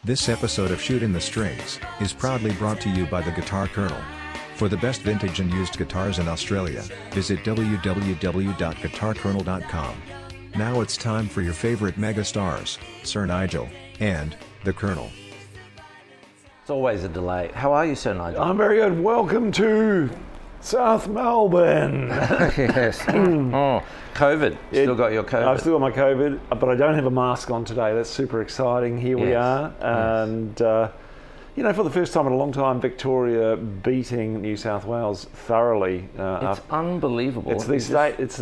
This episode of Shootin' the Strings is proudly brought to you by the Guitar Colonel. For the best vintage and used guitars in Australia, visit www.guitarcolonel.com. Now it's time for your favorite megastars, Sir Nigel and The Colonel. It's always a delay. How are you, Sir Nigel? I'm very good. Welcome to South Melbourne. Yes. Oh, COVID. Still got your COVID? I've still got my COVID, but I don't have a mask on today. That's super exciting. Here we are. And, you know, for the first time in a long time, Victoria beating New South Wales thoroughly. It's unbelievable. It's the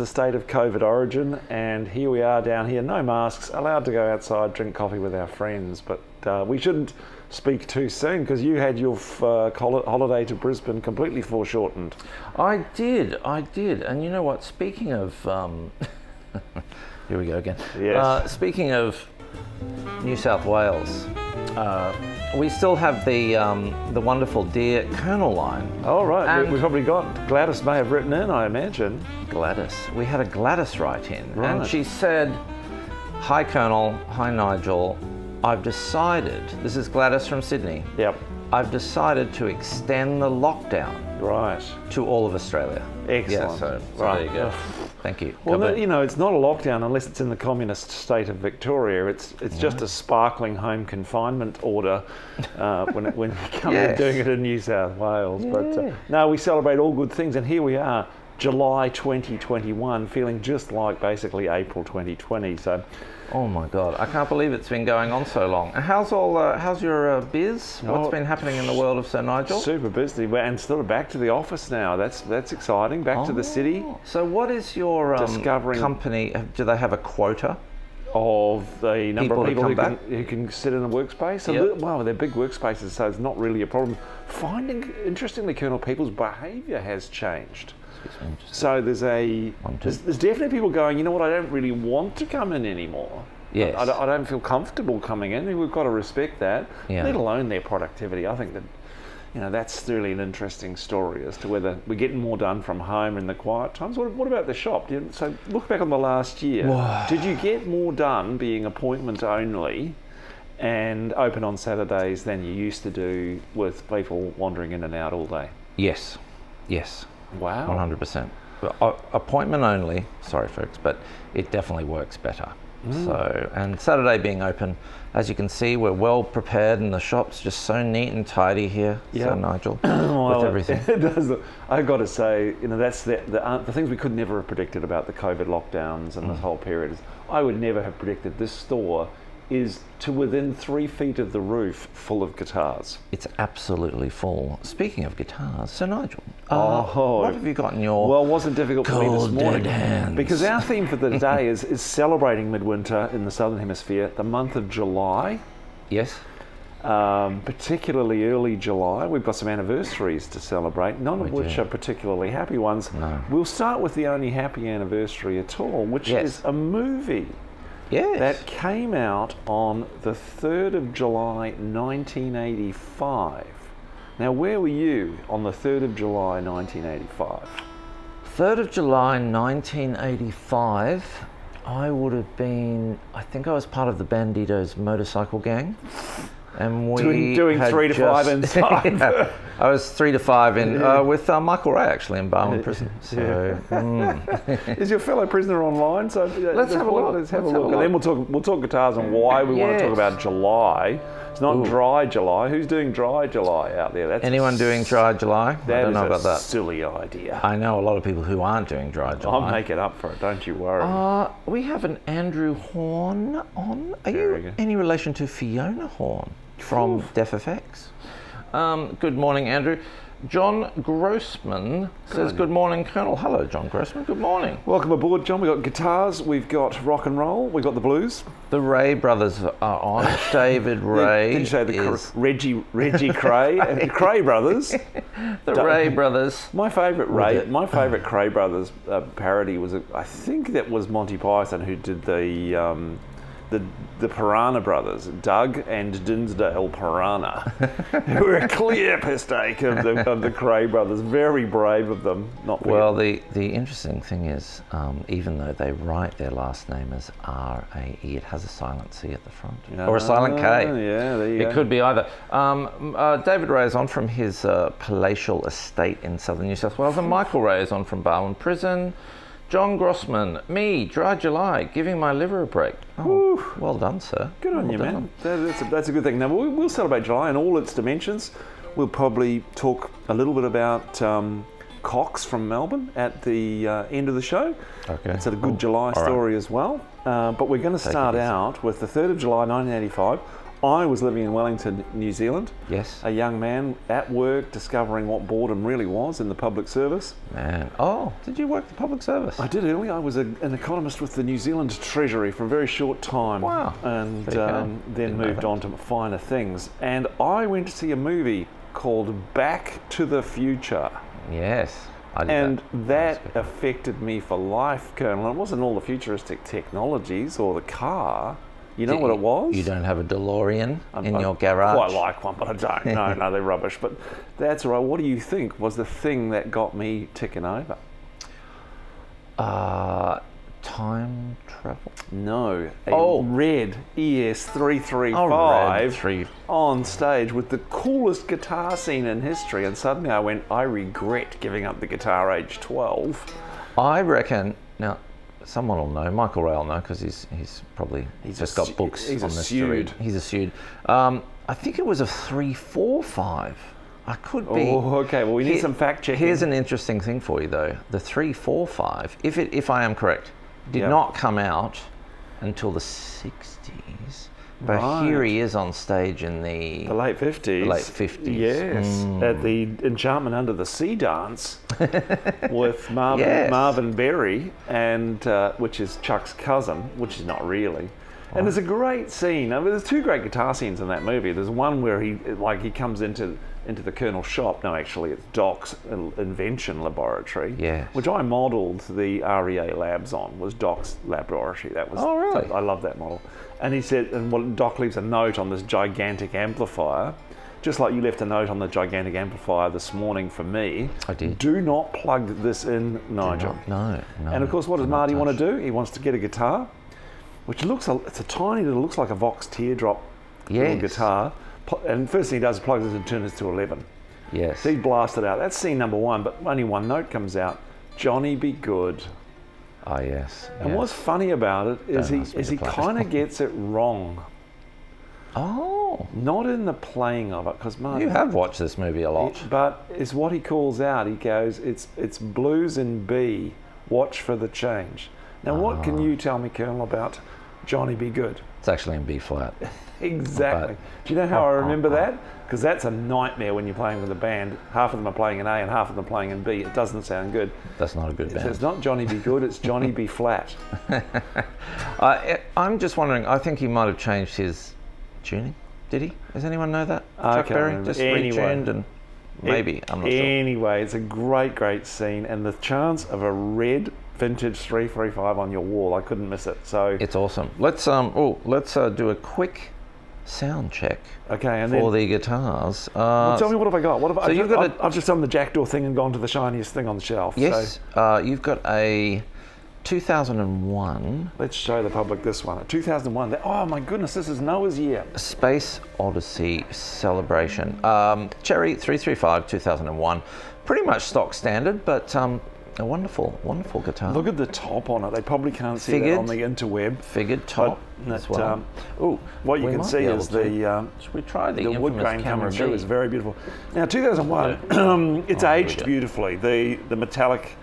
state of COVID origin, and here we are down here. No masks, allowed to go outside, drink coffee with our friends, but we shouldn't speak too soon because you had your holiday to Brisbane completely foreshortened. I did. And you know what? Speaking of... here we go again. Yes. Speaking of New South Wales, we still have the wonderful Dear Colonel line. Oh, right. And We've probably got... Gladys may have written in, I imagine. Gladys. We had a Gladys write in. Right. And she said, "Hi Colonel, hi Nigel. I've decided," this is Gladys from Sydney. Yep. "I've decided to extend the lockdown Right. to all of Australia." Excellent. Yeah, so Right. there you go. Thank you. Well, Go back. you know, it's not a lockdown unless it's in the communist state of Victoria. It's just a sparkling home confinement order when you come in Yes. doing it in New South Wales. Yeah. But no, we celebrate all good things, and here we are, July 2021, feeling just like basically April 2020. So. Oh my God, I can't believe it's been going on so long. How's your biz? What's been happening in the world of Sir Nigel? Super busy, and still back to the office now. That's exciting. Back to the city. So what is your Discovering- company? Do they have a quota? Of the number People of to people come who can sit in a workspace. Yep. Wow, they're big workspaces, so it's not really a problem. Interestingly, Colonel, people's behaviour has changed. So there's definitely people going, you know what, I don't really want to come in anymore. Yes. I don't feel comfortable coming in. We've got to respect that, Yeah. let alone their productivity. I think that, you know, that's really an interesting story as to whether we're getting more done from home in the quiet times. What about the shop? So look back on the last year. Wow. Did you get more done being appointment only and open on Saturdays than you used to do with people wandering in and out all day? Yes. Wow. 100%. Appointment only, sorry folks, but it definitely works better. So, and Saturday being open, as you can see, we're well prepared and the shop's just so neat and tidy here. Yeah. So Nigel, Well, with everything. It does. I've got to say, you know, that's the things we could never have predicted about the COVID lockdowns and this whole period. I would never have predicted this store is to within 3 feet of the roof full of guitars. It's absolutely full. Speaking of guitars, so Nigel, Oh. what have you got in your Well, it wasn't difficult for me this cold, morning dead hands? because our theme for the day is celebrating midwinter in the Southern Hemisphere, the month of July. Yes? Particularly early July. We've got some anniversaries to celebrate, none of which are particularly happy ones. No. We'll start with the only happy anniversary at all, which Yes. is a movie Yes. that came out on the 3rd of July 1985. Now, where were you on the 3rd of July 1985? 3rd of July 1985, I would have been, I think I was part of the Banditos motorcycle gang. And we Doing had 3 to 5 inside. Yeah, I was 3 to 5 in with Michael Ray actually in Barwon Prison. So Is your fellow prisoner online? So Let's have a look. Let's have a look. And then we'll talk guitars and why we want to talk about July. It's not dry July. Who's doing dry July out there? That's anyone doing dry July? I don't know about that. Silly idea. I know a lot of people who aren't doing dry July. I'll make it up for it. Don't you worry. We have an Andrew Horn on. Are Very you good. any relation to Fiona Horn from Def FX? Good morning, Andrew. John Grossman says, "Good morning, Colonel." Hello, John Grossman. Good morning. Welcome aboard, John. We've got guitars, we've got rock and roll, we've got the blues. The Ray brothers are on. David Ray. Did you say is Reggie Cray? Cray brothers. the Ray brothers. My favourite Cray brothers parody was, I think that was Monty Python who did the the Piranha brothers, Doug and Dinsdale Piranha, who were a clear mistake of the Cray brothers. Very brave of them. Well, the interesting thing is, even though they write their last name as R-A-E, it has a silent C at the front. Or a silent K. Yeah, there you go. It could be either. David Ray is on from his palatial estate in southern New South Wales, and Michael Ray is on from Barwon Prison. John Grossman, me, Dry July, giving my liver a break. Oh, well done, sir. Good on you, man. That's a good thing. Now, we'll celebrate July in all its dimensions. We'll probably talk a little bit about Cox from Melbourne at the end of the show. Okay. It's a good July story as well. But we're going to start out with the 3rd of July, 1985. I was living in Wellington, New Zealand. Yes. A young man at work discovering what boredom really was in the public service. Man. Oh, did you work the public service? I did early. I was an economist with the New Zealand Treasury for a very short time. Wow. And then moved on to finer things. And I went to see a movie called Back to the Future. Yes. And that affected me for life, Colonel. It wasn't all the futuristic technologies or the car. You know what it was? You don't have a DeLorean in your garage? I quite like one, but I don't. No, they're rubbish. But that's all right. What do you think was the thing that got me ticking over? Time travel? No. A red ES335 on stage with the coolest guitar scene in history. And suddenly I went, I regret giving up the guitar age 12. I reckon... Now, someone will know. Michael Ray will know because he's probably just got books on this to read. He's a sued. I think it was a 345. I could be. Oh, okay. Well, we need some fact checking. Here's an interesting thing for you, though. The 345, if I am correct, did not come out until the 60s. But here he is on stage in the late 50s. The late 50s. Yes, at the Enchantment Under the Sea dance with Marvin Berry, and which is Chuck's cousin, which is not really. And there's a great scene. I mean, there's two great guitar scenes in that movie. There's one where he comes into the Colonel's shop. No, actually, it's Doc's invention laboratory, which I modelled the REA labs on. Was Doc's laboratory. That was. Oh, really? I love that model. And he said, and Doc leaves a note on this gigantic amplifier, just like you left a note on the gigantic amplifier this morning for me. I did. Do not plug this in, Nigel. No. And of course, what does Marty want to do? He wants to get a guitar, which looks looks like a Vox Teardrop little guitar. And first thing he does is plug this and turn it to 11. Yes. So he blasted out. That's scene number one, but only one note comes out. Johnny Be Good. Oh, yes. And what's funny about it is he kind of gets it wrong. Oh. Not in the playing of it, because Marty... You have watched this movie a lot. But it's what he calls out. He goes, it's blues in B, watch for the change. Now, what can you tell me, Colonel, about Johnny Be Good? It's actually in B flat. Exactly. Do you know how I remember that? Because that's a nightmare when you're playing with a band. Half of them are playing in A and half of them are playing in B. It doesn't sound good. That's not a good band. So it's not Johnny Be Good, it's Johnny Be Flat. I'm just wondering, I think he might have changed his tuning. Did he? Does anyone know that? Chuck Berry just retuned and maybe, I'm not sure. Anyway, it's a great, great scene, and the chance of a red vintage 335 on your wall, I couldn't miss it. So it's awesome. Let's do a quick sound check. Okay, and for the guitars. Tell me, what have I got? I've just done the jackdaw thing and gone to the shiniest thing on the shelf. Yes, so. You've got a 2001. Let's show the public this one. 2001. Oh my goodness, this is Noah's year. Space Odyssey Celebration. Cherry 335 2001. Pretty much stock standard, but a wonderful, wonderful guitar. Look at the top on it. They probably can't see that on the interweb. Figured top as well. What you can see is should we try the wood grain camera coming through is very beautiful. Now 2001, it's aged beautifully. The metallic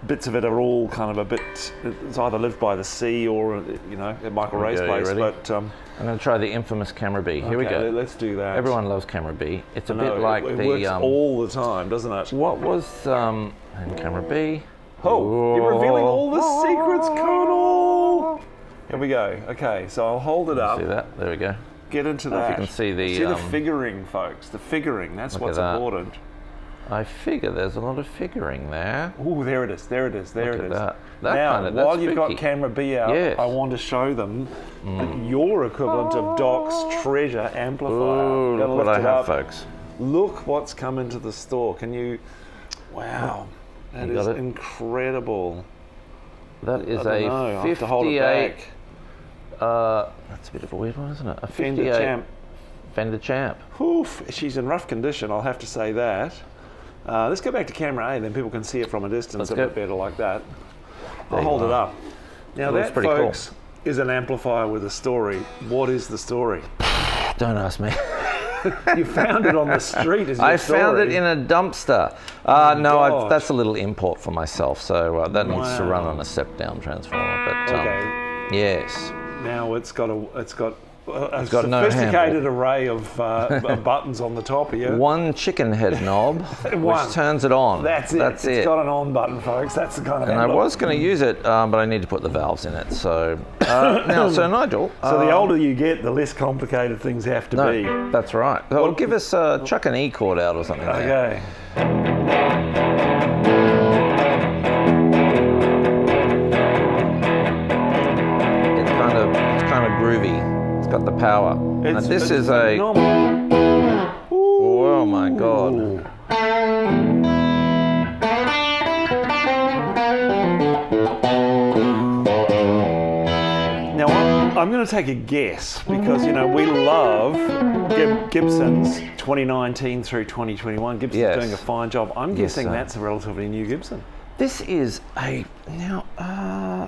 bits of it are all kind of a bit. It's either lived by the sea or at Michael Ray's place. But I'm going to try the infamous camera B. Here we go. Let's do that. Everyone loves camera B. It's a bit like it works all the time, doesn't it? What was and camera B? Oh, you're revealing all the secrets, Colonel. Here we go. Okay, so I'll hold it up. See that? There we go. Get into that. If you can see the figuring, folks. The figuring. That's what's important. I figure there's a lot of figuring there. Oh, there it is. There it is. There Look it at is. that. Now, That's while you've got spooky. camera B out, Yes. I want to show them your equivalent of Doc's Treasure amplifier. Ooh, Gotta look what lift I it have, up. folks. Look what's come into the store. Can you? Wow, that You is got it? incredible. That is I don't know, a I'll have to hold it 58. back. That's a bit of a weird one, isn't it? A Fender 58 Champ. Fender Champ. Oof, she's in rough condition, I'll have to say that. Let's go back to camera A, then people can see it from a distance Let's a go. bit better like that. There I'll you hold it are. up. Now It looks that, pretty cool. folks, is an amplifier with a story. What is the story? Don't ask me. You found it on the street, is your I found it story. in a dumpster. No, gosh. that's a little import for myself, so that needs to run Wow. on a step-down transformer. But Okay. yes, Now it's got a got no sophisticated array of buttons on the top here. one chicken head knob, One. which turns it on. That's it. That's It's it. got an on button, folks. That's the kind of. And I amp- was going to use it, but I need to put the valves in it. So now, so Nigel. So the older you get, the less complicated things have to be. no, that's right. Well, give us chuck an E chord out or something. There. Okay. It's kind of groovy. It's got the power. Now, this is a. phenomenal. Oh my God. Ooh. Now I'm going to take a guess because we love Gibson's 2019 through 2021. Gibson's Yes. doing a fine job. I'm Yes, guessing sir. that's a relatively new Gibson. This is a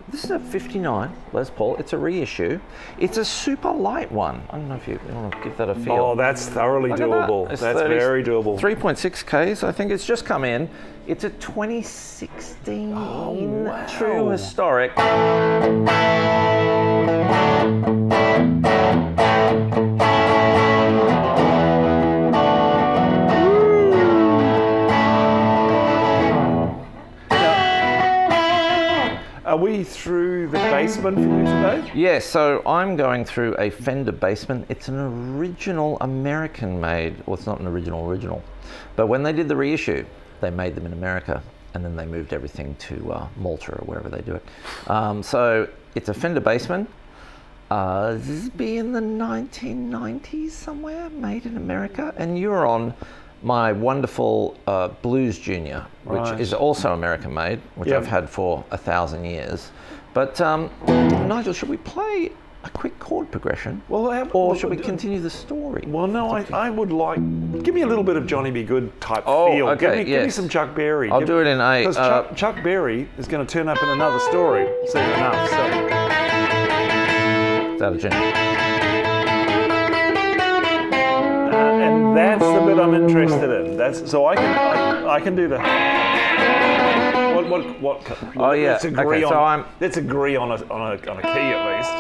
this is a 59 Les Paul. It's a reissue. It's a super light one. I don't know if you want to give that a feel. Oh, that's thoroughly Look at that. doable. It's That's 30 very doable. 3.6 Ks, I think it's just come in. It's a 2016 wow. true historic. Are we through the basement for you today? Yes, so I'm going through a Fender Basement. It's an original American-made, well, it's not an original, but when they did the reissue, they made them in America, and then they moved everything to Malta or wherever they do it. So it's a Fender Basement. This is be in the 1990s somewhere, made in America, and you're on my wonderful Blues Junior, which Right. is also American-made, which Yep. I've had for 1,000 years. But Nigel, should we play a quick chord progression, or should we continue the story? Well, no, I would like. Give me a little bit of Johnny B. Good type Oh, feel. okay, Give me yes. some Chuck Berry. I'll do it in A. Because Chuck Berry is going to turn up in another story soon enough. So. Is that a Jimmy? And that's the bit I'm interested in. So I can do the. What? Oh, yeah. Let's agree Okay, so on. Let's agree on a key at least.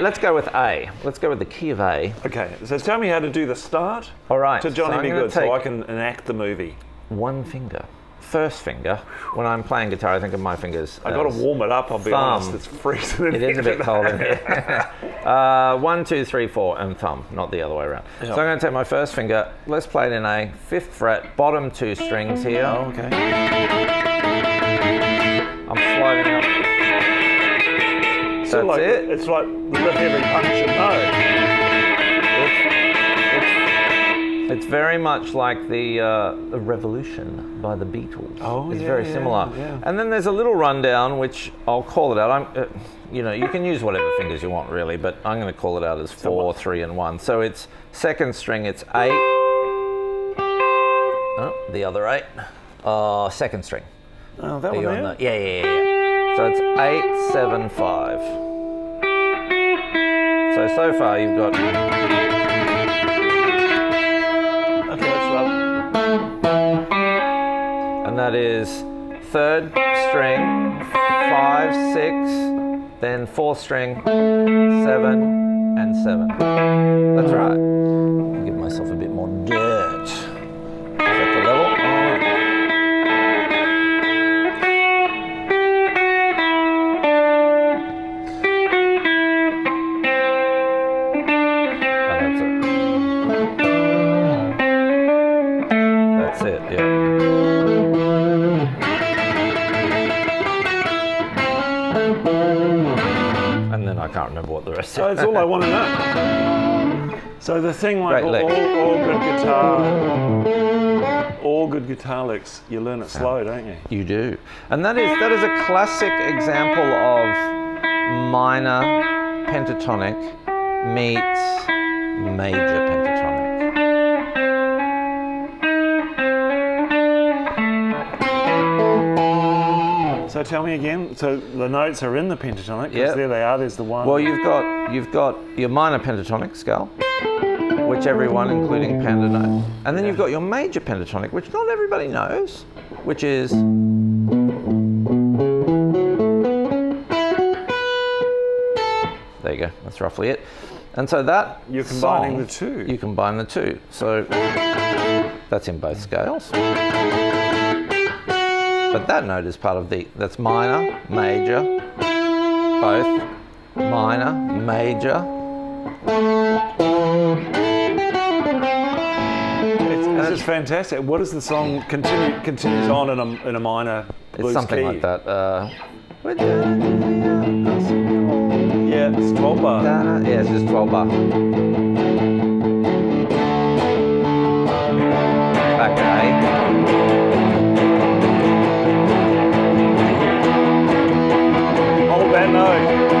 Let's go with A. Let's go with the key of A. Okay. So tell me how to do the start. All right. To Johnny so I'm B. gonna Good, so take I can enact the movie. one finger. First finger. When I'm playing guitar, I think of my fingers. I got to warm it up. I'll be honest. thumb. It's freezing. In It is a here bit cold in today. here. 1, 2, 3, 4, and thumb, not the other way around. Yep. So I'm going to take my first finger. Let's play it in A, 5th fret, bottom 2 strings here. Oh, okay. I'm sliding up. So That's like, it. It's like lift every punch and know. It's very much like the Revolution by the Beatles. Oh, it's yeah, very yeah, similar. yeah. And then there's a little rundown, which I'll call it out. You can use whatever fingers you want, really, but I'm going to call it out as 4, 3, and 1. So it's second string, it's 8. Oh, the other 8. Second string. Oh, that Are one you on there? the- yeah. So it's 8, 7, 5. So far you've got. Okay, that's right. And that is 3rd string, 5, 6, then 4th string, 7, and 7. That's right. I'll give myself a bit more dirt. Is that the level? Oh, that's it. remember what the rest So is. that's all I want to know. So the thing, like Great lick. all good guitar licks, you learn it slow, don't you? You do. And that is a classic example of minor pentatonic meets major pentatonic. So tell me again. So the notes are in the pentatonic. 'Cause Yep. there they are. There's the one. Well, you've got your minor pentatonic scale, which everyone, including Panda, knows, and then you've got your major pentatonic, which not everybody knows, which is. There you go. That's roughly it. And so that You're combining song, the two. You combine the two. So that's in both scales. But that note is part of that's minor, major, both minor, major. This is fantastic. What does the song continues on in a minor blues It's something key? like that. Yeah, it's 12 bar. Yeah, it's just 12 bar. Back to A. Hold that note.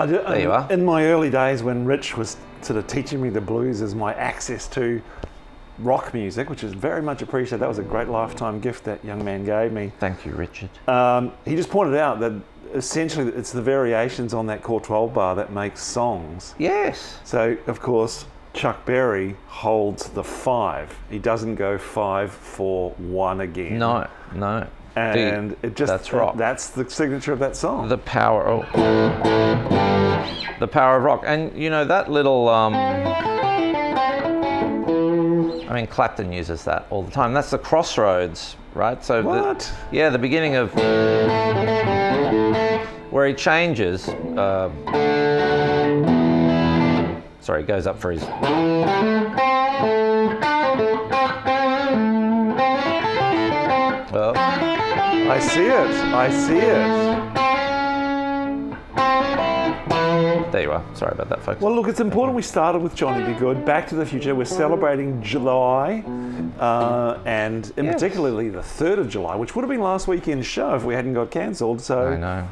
There you are. In my early days, when Rich was sort of teaching me the blues as my access to rock music, which is very much appreciated. That was a great lifetime gift that young man gave me. Thank you, Richard. He just pointed out that essentially it's the variations on that chord 12 bar that makes songs. Yes. So, of course, Chuck Berry holds the 5. He doesn't go 5-4-1 again. No. And it just that's rock. That's the signature of that song. The power of rock. And you know that little I mean, Clapton uses that all the time. That's the crossroads, right? So What? The beginning of where he changes. Sorry, goes up for his. Well, I see it. there you are. Sorry about that, folks. Well, look, it's important we started with Johnny Be Good. Back to the Future. We're celebrating July, and in Yes. particularly the 3rd of July, which would have been last weekend's show if we hadn't got cancelled. So I know.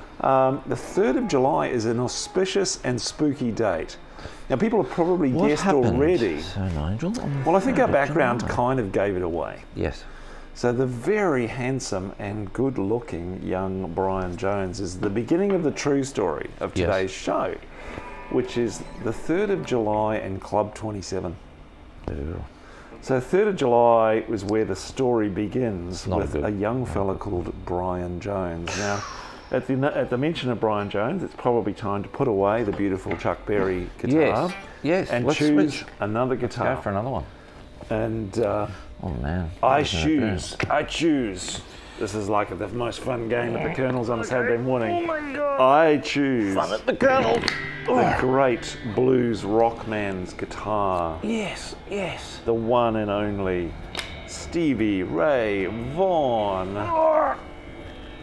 the 3rd of July is an auspicious and spooky date. Now, people have probably What guessed happened, already. Sir Nigel? Well, I think our background kind of gave it away. Yes. So the very handsome and good-looking young Brian Jones is the beginning of the true story of Yes. today's show, which is the 3rd of July and Club 27. Ew. So 3rd of July was where the story begins Not with good. a young fella called Brian Jones. Now, at the mention of Brian Jones, it's probably time to put away the beautiful Chuck Berry guitar Yes. and Let's choose switch. another guitar. Go for another one. And Oh man. I choose. This is like the most fun game at the Colonel's on a Saturday morning. Oh my God. I choose Fun at the Colonel. the great blues rock man's guitar. Yes. The one and only Stevie Ray Vaughan.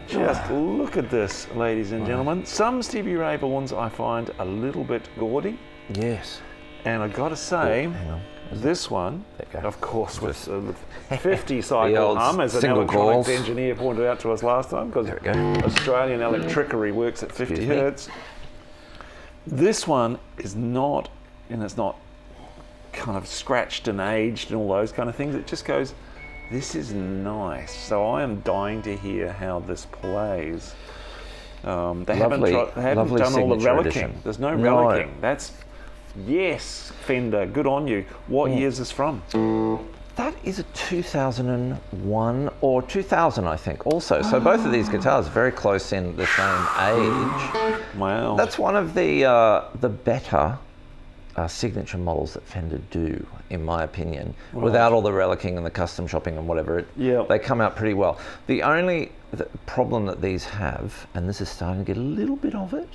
Just look at this, ladies and gentlemen. Some Stevie Ray Vaughans I find a little bit gaudy. Yes. And I've got to say, Hang on. this one, There you go. of course, with the 50 The cycle old hum, as an single electronics coils. engineer pointed out to us last time, because There we go. Australian electricity works at 50 Excuse me. hertz. This one is not, and it's not kind of scratched and aged and all those kind of things. It just goes, this is nice. So I am dying to hear how this plays. They haven't Lovely done all the signature relicking. edition. There's no No. relicking. That's, yes, Fender, good on you. What year is this from? That is a 2001 or 2000, I think, also. So both of these guitars are very close in the same age. Wow. That's one of the better signature models that Fender do, in my opinion, without all the relicking and the custom shopping and whatever. They come out pretty well. The only problem that these have, and this is starting to get a little bit of it,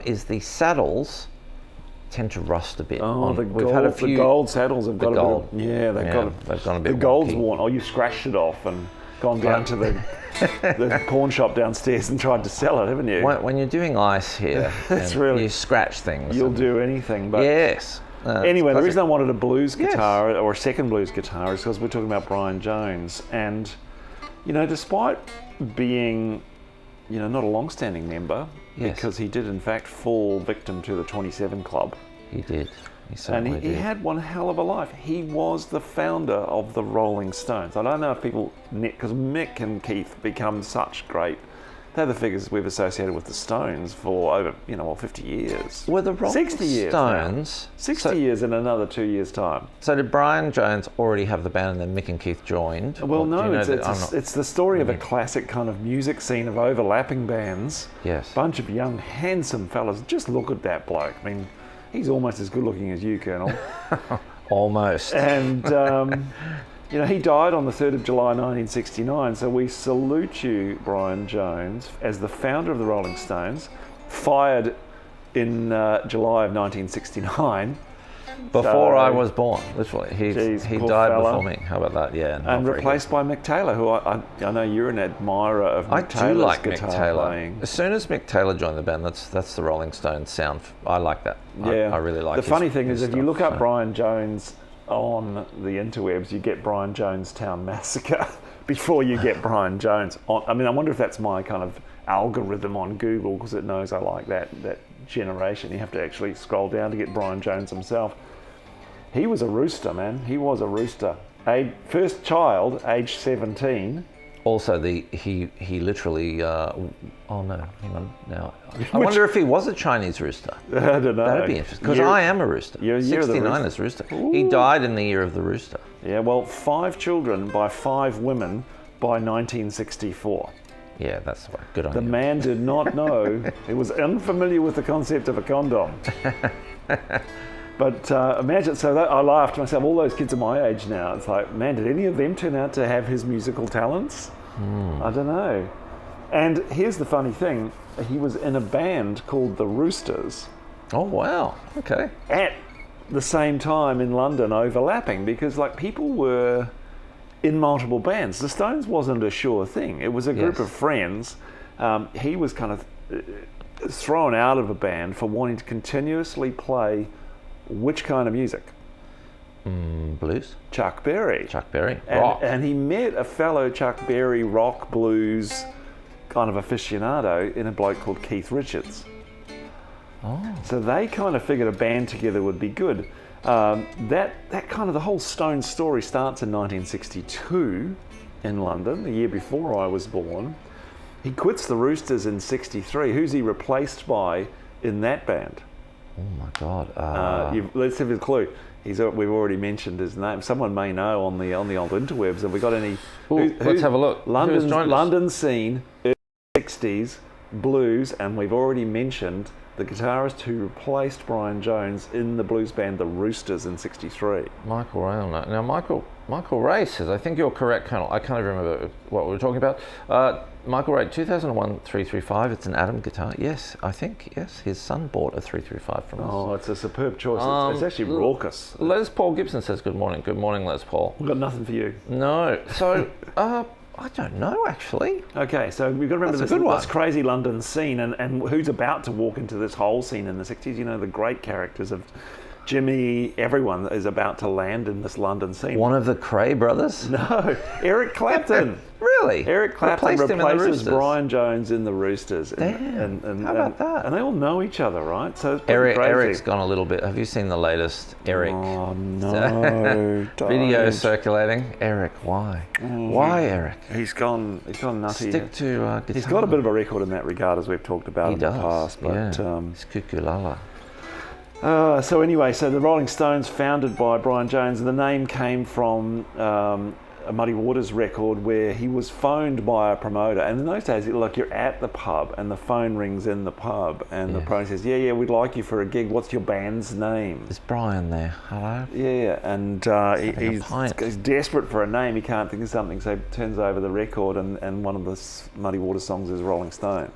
is the saddles tend to rust a bit. The gold saddles have got a bit of, they've gone a bit. The gold's worn. Oh, you scratched it off and gone down to the pawn shop downstairs and tried to sell it, haven't you? When you're doing ice here, you scratch things. You'll do anything. But yes. Anyway, the reason I wanted a blues guitar or a second blues guitar is because we're talking about Brian Jones, and despite being not a long-standing member, because he did in fact fall victim to the 27 Club. He did. He certainly did. He had one hell of a life. He was the founder of the Rolling Stones. I don't know if people, because Mick and Keith become such great, they're the figures we've associated with the Stones for over 50 years. Were the Rolling 60 years Stones? Now. 60 years in another 2 years' time. So did Brian Jones already have the band and then Mick and Keith joined? Well, no, it's the story of a classic kind of music scene of overlapping bands. Yes. Bunch of young, handsome fellas. Just look at that bloke. I mean, he's almost as good looking as you, Colonel. Almost. And, he died on the 3rd of July 1969, so we salute you, Brian Jones, as the founder of the Rolling Stones, fired in July of 1969. Before I was born, literally. He died fella. before me. How about that? Yeah. And replaced by Mick Taylor, who I know you're an admirer of Mick Taylor's like guitar Mick Taylor. playing. As soon as Mick Taylor joined the band, that's the Rolling Stones sound. I like that. Yeah. I really like The funny thing is, his if you stuff, look up Brian Jones on the interwebs, you get Brian Jonestown Massacre before you get Brian Jones. I wonder if that's my kind of algorithm on Google, because it knows I like that generation. You have to actually scroll down to get Brian Jones himself. He was a rooster, man. He was a rooster. First child, age 17. Also, he literally. Oh no, hang on now. I wonder if he was a Chinese rooster. I don't know. That'd be interesting, because I am a rooster. You're 69 is rooster. He died in the year of the rooster. Yeah, well, 5 children by 5 women by 1964. Yeah, that's right. Good on The you. man did not know. He was unfamiliar with the concept of a condom. But imagine, I laughed to myself, all those kids are my age now. It's like, man, did any of them turn out to have his musical talents? I don't know. And here's the funny thing. He was in a band called the Roosters. Oh, wow. Okay. At the same time in London, overlapping, because people were in multiple bands. The Stones wasn't a sure thing. It was a group of friends. He was kind of thrown out of a band for wanting to continuously play which kind of music? Blues? Chuck Berry. Chuck Berry. Rock. And he met a fellow Chuck Berry rock blues kind of aficionado in a bloke called Keith Richards. Oh. So they kind of figured a band together would be good. That kind of the whole Stones story starts in 1962 in London, the year before I was born. He quits the Roosters in 63. Who's he replaced by in that band? Oh my God! Let's have a clue. We've already mentioned his name. Someone may know on the old interwebs. Have we got any? Let's have a look. London scene, early 60s, blues, and we've already mentioned the guitarist who replaced Brian Jones in the blues band The Roosters in 63. Michael Ray on that. Now, Michael Ray says, I think you're correct, Colonel. I can't even remember what we were talking about. Michael Ray, 2001 335. It's an Adam guitar. Yes, I think, yes. His son bought a 335 from us. Oh, it's a superb choice. It's actually raucous. Les Paul Gibson says, good morning. Good morning, Les Paul. We've got nothing for you. No. So, I don't know, actually. Okay, so we've got to remember this crazy London scene and who's about to walk into this whole scene in the 60s. You know, the great characters of Jimmy, everyone is about to land in this London scene. One of the Cray brothers? No, Eric Clapton. Really? Eric Clapton replaces the Brian Jones in the Roosters. Damn, how about that? And they all know each other, right? So it's pretty crazy. Eric's gone a little bit. Have you seen the latest Eric? Oh, no. Video circulating. Eric, why? Why, Eric? He's gone nutty. Stick to guitar. He's got a bit of a record in that regard, as we've talked about in the past. But, It's cuculala. So the Rolling Stones, founded by Brian Jones, and the name came from a Muddy Waters record where he was phoned by a promoter, and in those days, like you're at the pub and the phone rings in the pub, and the promoter says, "Yeah, we'd like you for a gig. What's your band's name?" Is Brian there? Hello? Yeah, and he's desperate for a name. He can't think of something, so he turns over the record, and one of the Muddy Waters songs is Rolling Stone,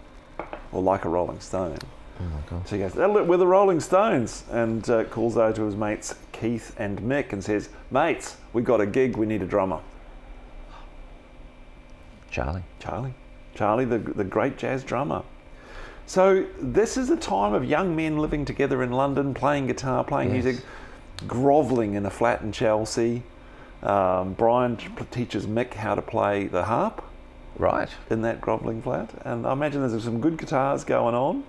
or Like a Rolling Stone. Oh my God. So he goes, "Look, we're the Rolling Stones," and calls over to his mates Keith and Mick and says, "Mates, we got a gig, we need a drummer." Charlie, the great jazz drummer. So this is a time of young men living together in London, playing guitar, playing music, grovelling in a flat in Chelsea. Brian teaches Mick how to play the harp. Right. In that grovelling flat. And I imagine there's some good guitars going on.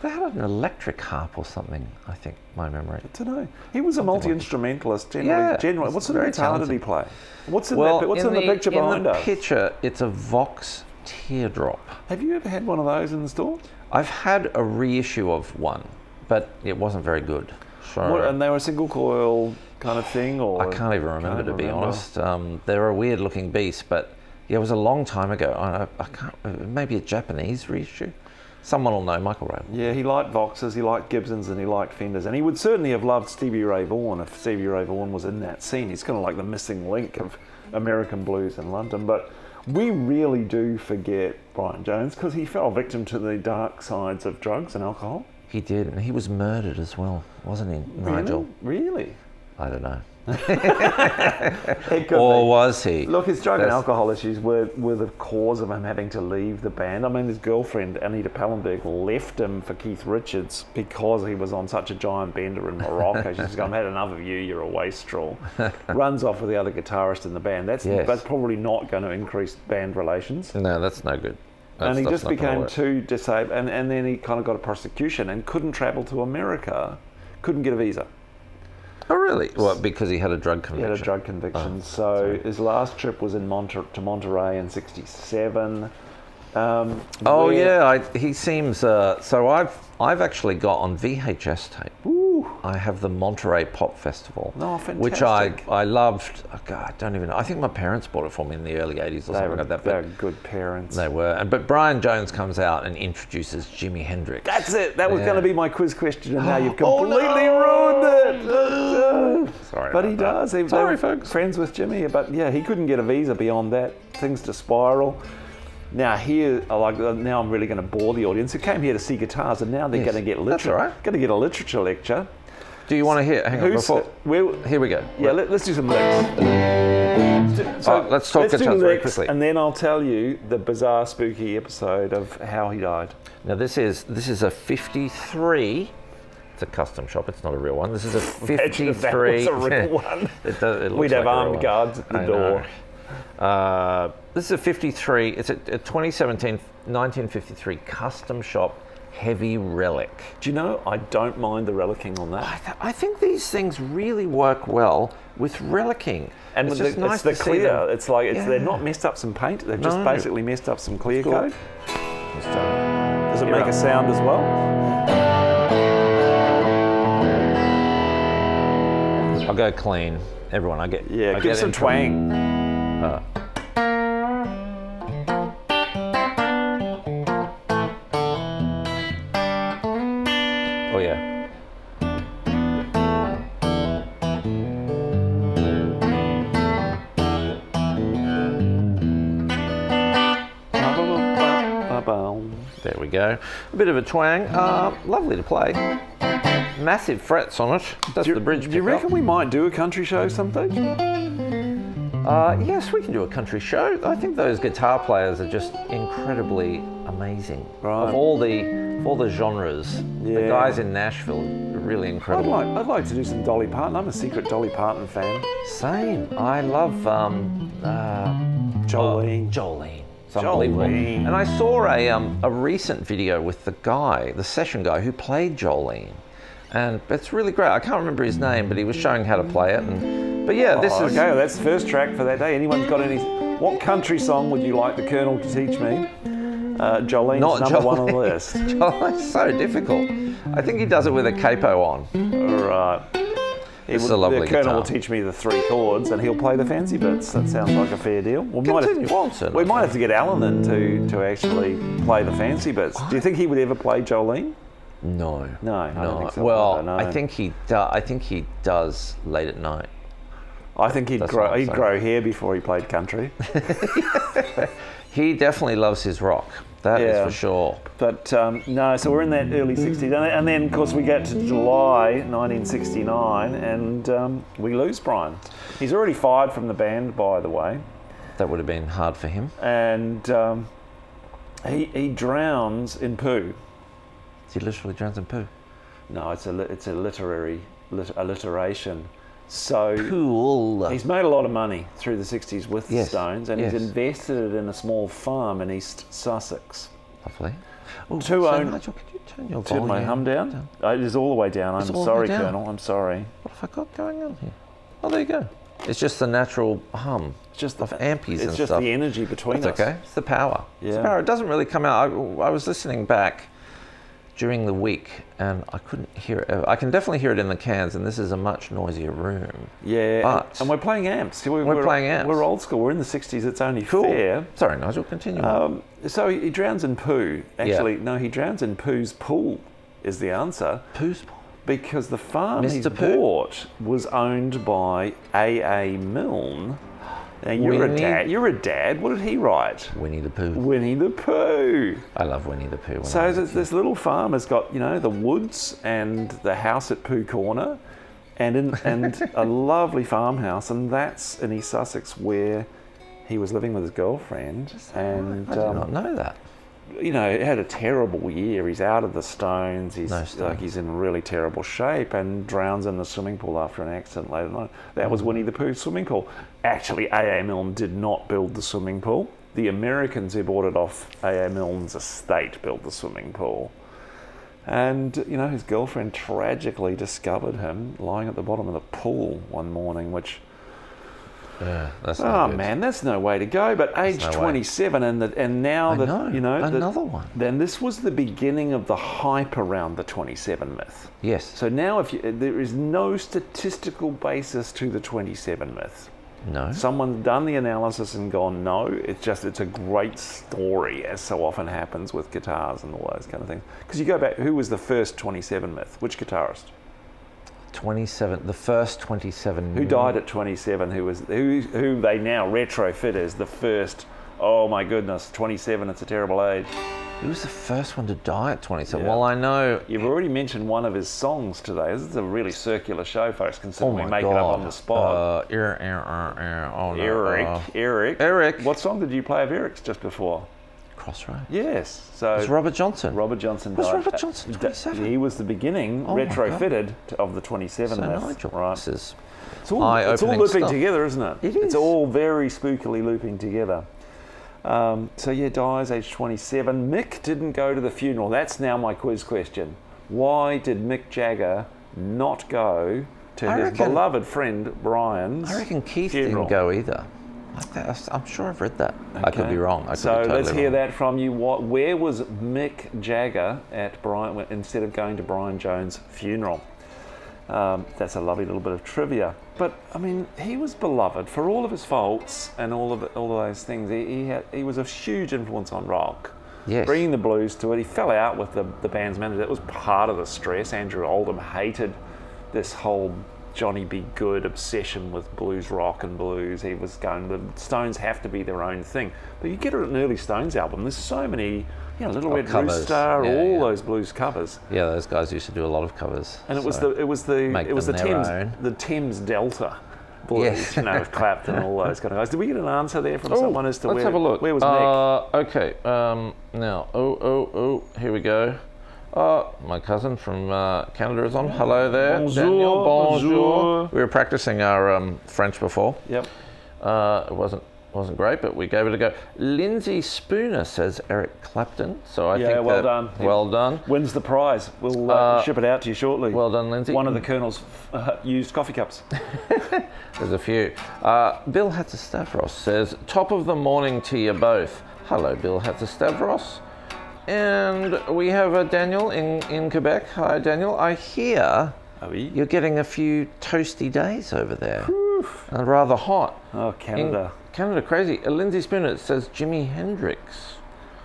They had an electric harp or something, I think, my memory. I don't know. He was a multi-instrumentalist generally. What sort of guitar did he play? What's in the picture behind us? In the picture, it's a Vox Teardrop. Have you ever had one of those in the store? I've had a reissue of one, but it wasn't very good. So and they were a single coil kind of thing? Or I can't even remember, to be honest. They're a weird looking beast, but it was a long time ago. I can't. Maybe a Japanese reissue. Someone will know, Michael Ray. Yeah, he liked Voxes, he liked Gibsons, and he liked Fenders. And he would certainly have loved Stevie Ray Vaughan if Stevie Ray Vaughan was in that scene. He's kind of like the missing link of American blues in London. But we really do forget Brian Jones because he fell victim to the dark sides of drugs and alcohol. He did, and he was murdered as well, wasn't he, Nigel? Really? I don't know. Or was he? Look, his drug and alcohol issues were the cause of him having to leave the band. I mean, his girlfriend, Anita Pallenberg, left him for Keith Richards because he was on such a giant bender in Morocco. She's gone, "I've had enough of you, you're a wastrel." Runs off with the other guitarist in the band. That's probably not going to increase band relations. No, that's no good. And he just became too disabled. And then he kind of got a prosecution and couldn't travel to America, couldn't get a visa. Oh, really? Well, because he had a drug conviction. He had a drug conviction. His last trip was to Monterey in '67. He seems. So I've actually got on VHS tape. Ooh. I have the Monterey Pop Festival, fantastic. which I loved. Oh God, I don't even know. I think my parents bought it for me in the early '80s or something like that. They were good parents. They were. But Brian Jones comes out and introduces Jimi Hendrix. That's it. That was going to be my quiz question, and now you've completely ruined it. Sorry, but he does. Sorry, folks. Friends with Jimmy, but yeah, he couldn't get a visa beyond that. Things to spiral. Now now I'm really going to bore the audience who came here to see guitars, and now they're going to get going to get a literature lecture. Do you want to hear? Hang on, here we go. Yeah, let's do some licks. Let's talk guitars very quickly, and then I'll tell you the bizarre, spooky episode of how he died. Now this is a 53. It's a custom shop. It's not a real one. This is a 53. If that was a real one. We'd have armed guards at the door. This is a 53. It's a 2017 1953 custom shop heavy relic. Do you know, I don't mind the relicking on that. I think these things really work well with relicking. And it's just nice the to clear. see them. It's like they're not messed up some paint. They've just basically messed up some clear coat. Does it make a sound as well? I'll go clean. Everyone, I give some twang. Oh yeah. There we go. A bit of a twang. Lovely to play. Massive frets on it. That's the bridge. Do you reckon we might do a country show someday? Yes, we can do a country show. I think those guitar players are just incredibly amazing. Right. Of all the genres, the guys in Nashville are really incredible. I'd like to do some Dolly Parton. I'm a secret Dolly Parton fan. Same. I love Jolene. Jolene. It's unbelievable. And I saw a recent video with the session guy who played Jolene. And it's really great. I can't remember his name, but he was showing how to play it. But this is... Okay, well, that's the first track for that day. Anyone's got any... What country song would you like the Colonel to teach me? Jolene's Not number Jolene. one on the list. Jolene's so difficult. I think he does it with a capo on. Right. This is a lovely The Colonel guitar. will teach me the 3 chords, and he'll play the fancy bits. That sounds like a fair deal. We Continue. might have to get Alan in to actually play the fancy bits. Do you think he would ever play Jolene? No. No, I don't think so Well, either, no. I think he does late at night. I think he'd That's what I'm saying. grow hair before he played country. He definitely loves his rock. That is for sure. But no, so we're in that early 60s. And then, of course, we get to July 1969 and we lose Brian. He's already fired from the band, by the way. That would have been hard for him. And he drowns in poo. He literally drowns in poo. No, it's a literary alliteration. So Cool. he's made a lot of money through the 60s with the Yes, Stones, and yes. he's invested it in a small farm in East Sussex. Lovely. Oh, To so own- Nigel, could you turn your Turn volume my hum down? It is all the way down. It's I'm all the sorry, way down. Colonel. I'm sorry. What have I got going on here? Oh, there you go. It's just the natural hum It's just of ampies It's and just stuff. the energy between That's us. okay. It's the power. It's the Yeah. power. It doesn't really come out. I was listening back during the week and I couldn't hear it. I can definitely hear it in the cans, and this is a much noisier room. Yeah, But- and we're playing amps. We're playing amps. We're old school. We're in the 60s. It's only Cool. fair. Sorry, Nigel, continue. So he drowns in poo. Actually, no, he drowns in poo's pool is the answer. Poo's Because the farm he Mr. Pooh? bought was owned by A.A. Milne. Now, you're a Winnie- dad. You're a dad. What did he write? Winnie the Pooh. Winnie the Pooh. I love Winnie the Pooh. So this little farm has got, the woods and the house at Pooh Corner and a lovely farmhouse, and that's in East Sussex where he was living with his girlfriend. And I did not know that. he had a terrible year. He's out of the Stones. He's No Stones. like he's in really terrible shape and drowns in the swimming pool after an accident later on. That was Winnie the Pooh's swimming pool. Actually, A.A. Milne did not build the swimming pool. The Americans who bought it off A.A. Milne's estate built the swimming pool. And, his girlfriend tragically discovered him lying at the bottom of the pool one morning, which... Yeah, that's not good. man, that's no way to go. But age no way. 27, and now I that know, another one. then this was the beginning of the hype around the 27 myth. Yes. So now, there is no statistical basis to the 27 myth. No. Someone's done the analysis and gone, no, it's a great story, as so often happens with guitars and all those kind of things. Because you go back, who was the first 27 myth? Which guitarist? 27. The first 27. Who died at 27? Who they now retrofit as the first? Oh my goodness, 27. It's a terrible age. Who was the first one to die at 27? Yeah. Well, I know. You've already mentioned one of his songs today. This is a really circular show, folks. Oh Considering my we make God. it up on the spot. Oh no. Eric. Eric. What song did you play of Eric's just before? Crossroads. Yes. So It's Robert Johnson. Robert Johnson Was died. Robert Johnson 27? He was the beginning, Oh my retrofitted of the 27 So myth. Nigel, Right. this is It's all eye-opening looping stuff. together, isn't it? It It's is. all very spookily looping together. Dies age 27. Mick didn't go to the funeral. That's now my quiz question. Why did Mick Jagger not go to I his reckon- beloved friend Brian's I reckon Keith funeral? didn't go either. I'm sure I've read that. I could Okay. be wrong. I could So be totally let's hear wrong. that from you. Where was Mick Jagger at Brian instead of going to Brian Jones' funeral? That's a lovely little bit of trivia. But I mean, he was beloved for all of his faults and all of those things. He was a huge influence on rock. Yes. Bringing the blues to it. He fell out with the band's manager. That was part of the stress. Andrew Oldham hated this whole Johnny B. Good obsession with blues rock and blues. He was going, the Stones have to be their own thing. But you get an early Stones album, there's so many, Little Red covers. Rooster, Yeah, all yeah. those blues covers. Yeah, those guys used to do a lot of covers. And it was so make the them their own. Thames Delta blues, Yes. with Clapton and all those kind of guys. Did we get an answer there from someone as to let's where, have a look. where was Mick? Okay. Now, here we go. My cousin from Canada is on. Hello there, Bonjour, Daniel. bonjour. We were practicing our French before. Yep. It wasn't great, but we gave it a go. Lindsay Spooner says Eric Clapton. So I think well that, done. Well done. Wins the prize. We'll ship it out to you shortly. Well done, Lindsay. One of the Colonel's used coffee cups. There's a few. Bill Hatzastavros says, top of the morning to you both. Hello, Bill Hatzastavros. And we have Daniel in Quebec. Hi, Daniel. I hear You're getting a few toasty days over there. And rather hot. Oh, Canada. Canada, crazy. Lindsay Spooner says Jimi Hendrix.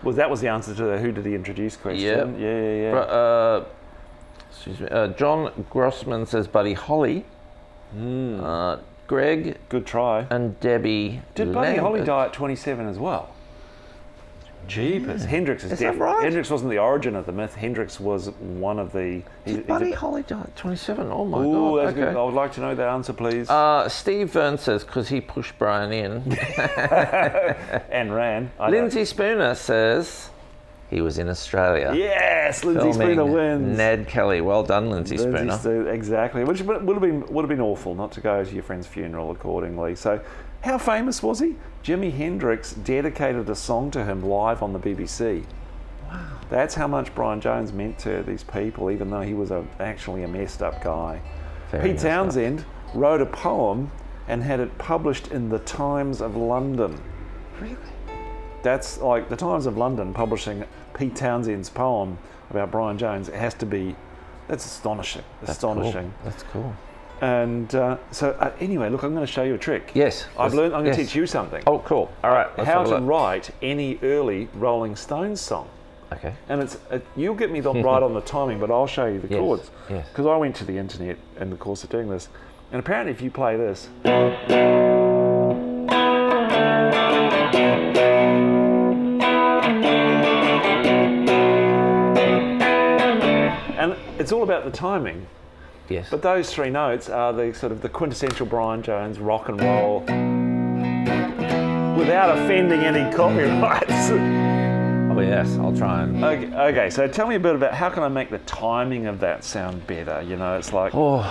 Well, that was the answer to the who did he introduce question. Yeah. Excuse me. John Grossman says Buddy Holly. Greg. Good try. And Debbie. Did Buddy Holly die at 27 as well? Jeepers. Hendrix is that right? Hendrix wasn't the origin of the myth. Hendrix was one of the... Buddy Holly died at 27? Oh my Ooh, God. that's good. I would like to know the answer, please. Steve Verne says, because he pushed Brian in. And ran. Lindsay Spooner says he was in Australia. Yes, Lindsay Spooner wins. Ned Kelly. Well done, Lindsay Spooner. Exactly. Which would have been awful not to go to your friend's funeral accordingly. So, how famous was he? Jimi Hendrix dedicated a song to him live on the BBC. Wow. That's how much Brian Jones meant to these people, even though he was actually a messed up guy. Pete Townsend wrote a poem and had it published in the Times of London. Really? That's like the Times of London publishing Pete Townsend's poem about Brian Jones. It has to be, that's astonishing. Astonishing. That's cool. And anyway, look, I'm going to show you a trick. Yes. I'm going to teach you something. Oh, cool. All right. How to write any early Rolling Stones song. Okay. And you'll get me right on the timing, but I'll show you the chords. Yes. Because I went to the internet in the course of doing this. And apparently if you play this... And it's all about the timing. Yes. But those three notes are the sort of the quintessential Brian Jones rock and roll without offending any copyrights. Oh yes, I'll try and... Okay, so tell me a bit about how can I make the timing of that sound better? You know, it's like... Oh.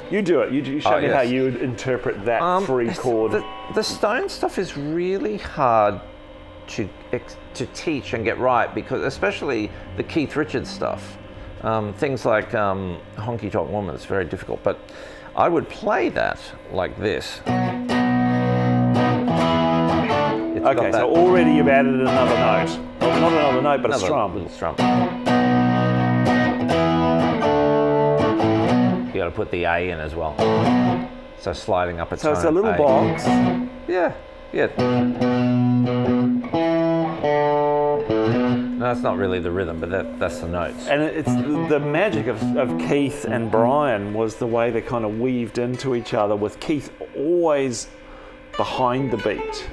You do it. You show me how you would interpret that three chord. The Stone stuff is really hard to teach and get right, because especially the Keith Richards stuff, things like Honky Tonk Woman is very difficult. But I would play that like this. Okay, so already you've added another note. Well, not another note, but a strum. Little strum. You got to put the A in as well. So sliding up a tone. So it's a little box. Yeah. No, that's not really the rhythm, but that's the notes. And it's the magic of Keith and Brian was the way they kind of weaved into each other, with Keith always behind the beat.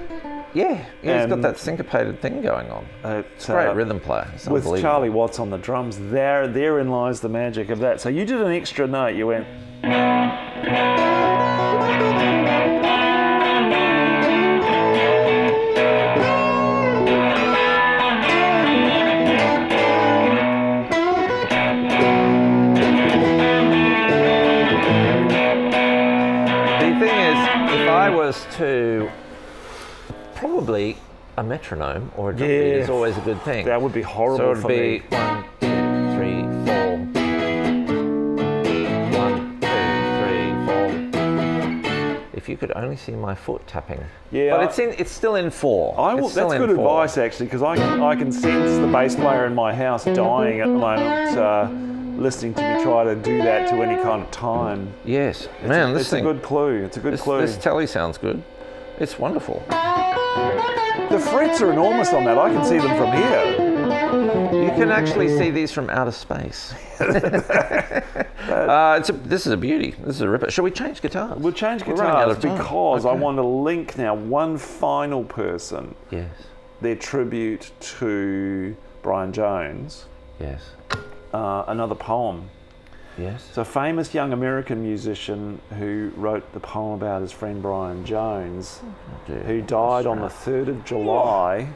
Yeah, he's got that syncopated thing going on. It's a great rhythm player. It's with Charlie Watts on the drums, therein lies the magic of that. So you did an extra note, you went... The thing is, if I was to... Probably a metronome or a drum beat is always a good thing. That would be horrible for me. So it would be 1, 2, 3, 4. 1, 2, 3, 4. If you could only see my foot tapping. Yeah. But it's still in 4. That's good advice, actually, because I can sense the bass player in my house dying at the moment, listening to me try to do that to any kind of time. Yes. It's a good clue. It's a good clue. This telly sounds good. It's wonderful. The frets are enormous on that. I can see them from here. You can actually see these from outer space. This is a beauty. This is a ripper. Shall we change guitars? We'll change guitars because I want to link now one final person. Yes. Their tribute to Brian Jones. Yes. Another poem. Yes. So a famous young American musician who wrote the poem about his friend Brian Jones, who died on the 3rd of July,